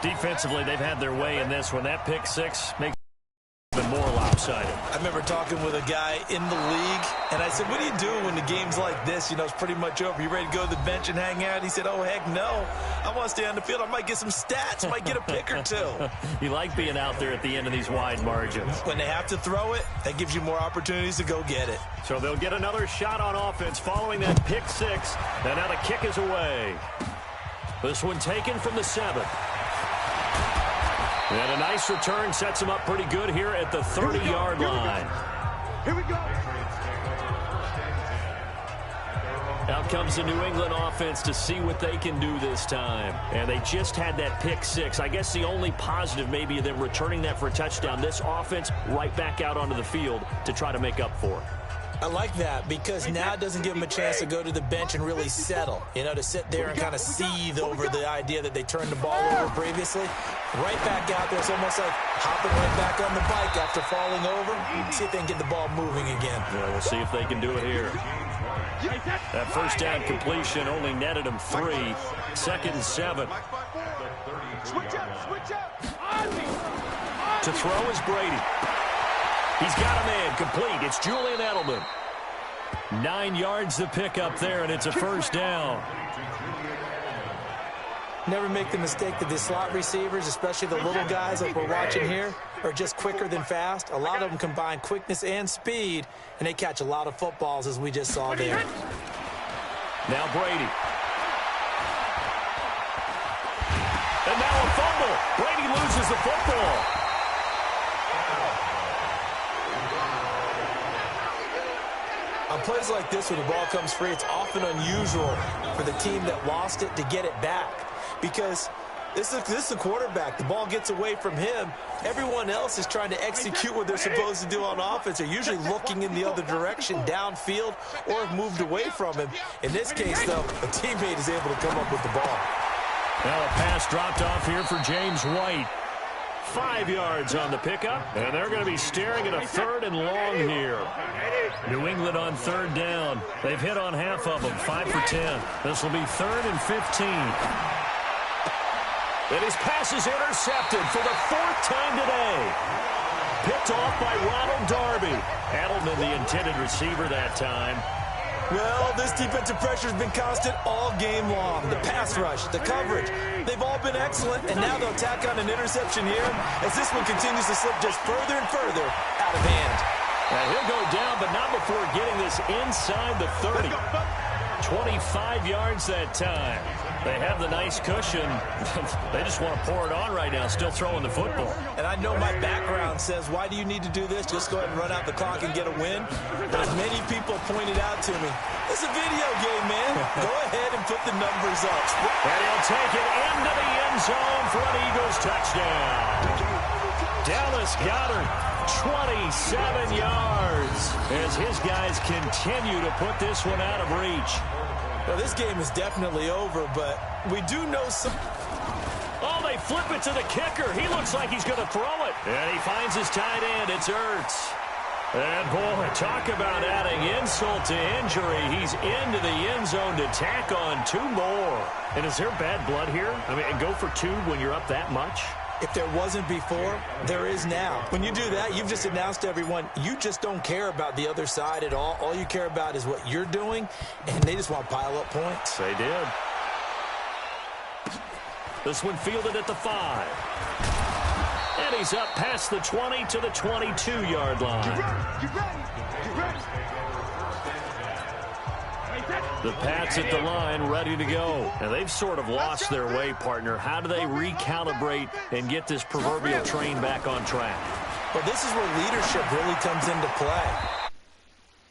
Defensively, they've had their way in this one. That pick-6 makes it even more lopsided. I remember talking with a guy in the league, and I said, what do you do when the game's like this? You know, it's pretty much over. You ready to go to the bench and hang out? He said, oh, heck no. I want to stay on the field. I might get some stats. I might get a pick or two. You like being out there at the end of these wide margins. When they have to throw it, that gives you more opportunities to go get it. So they'll get another shot on offense following that pick-6. And now the kick is away. This one taken from the 7. And a nice return sets him up pretty good here at the 30-yard line. Here we go. Out comes the New England offense to see what they can do this time. And they just had that pick-6. I guess the only positive maybe of them returning that for a touchdown. This offense right back out onto the field to try to make up for it. I like that because now it doesn't give them a chance to go to the bench and really settle, you know, to sit there and kind of seethe over the idea that they turned the ball over previously. Right back out there. It's almost like hopping right back on the bike after falling over. See if they can get the ball moving again. Yeah, we'll see if they can do it here. That first down completion only netted him 3. 2nd and 7. Switch up. To throw is Brady. He's got a man complete. It's Julian Edelman. 9 yards to pick up there, and it's a first down. Never make the mistake that the slot receivers, especially the little guys like we're watching here, are just quicker than fast. A lot of them combine quickness and speed, and they catch a lot of footballs, as we just saw there. Now Brady. And now a fumble. Brady loses the football. On plays like this, when the ball comes free, it's often unusual for the team that lost it to get it back. Because this is the quarterback. The ball gets away from him. Everyone else is trying to execute what they're supposed to do on offense. They're usually looking in the other direction, downfield, or have moved away from him. In this case, though, a teammate is able to come up with the ball. Now a pass dropped off here for James White. 5 yards on the pickup, and they're going to be staring at a 3rd and long here. New England on 3rd down. They've hit on half of them, 5 for 10. This will be 3rd and 15. And his pass is intercepted for the 4th time today. Picked off by Ronald Darby. Edelman, the intended receiver that time. Well, this defensive pressure has been constant all game long. The pass rush, the coverage, they've all been excellent, and now they'll tack on an interception here as this one continues to slip just further and further out of hand. And he'll go down, but not before getting this inside the 30. 25 yards that time. They have the nice cushion. They just want to pour it on right now, still throwing the football. And I know my background says, why do you need to do this? Just go ahead and run out the clock and get a win. But as many people pointed out to me, it's a video game, man. Go ahead and put the numbers up. And he'll take it into the end zone for an Eagles touchdown. Dallas Goedert, 27 yards, as his guys continue to put this one out of reach. Well, this game is definitely over, but we do know some... Oh, they flip it to the kicker. He looks like he's going to throw it. And he finds his tight end. It's Ertz. And, boy, talk about adding insult to injury. He's into the end zone to tack on 2 more. And is there bad blood here? I mean, go for 2 when you're up that much? If there wasn't before, there is now. When you do that, you've just announced to everyone, you just don't care about the other side at all. All you care about is what you're doing, and they just want to pile up points. They did. This one fielded at the 5. And he's up past the 20 to the 22-yard line. Get ready. The Pats at the line, ready to go. And they've sort of lost their way, partner. How do they recalibrate and get this proverbial train back on track? Well, this is where leadership really comes into play.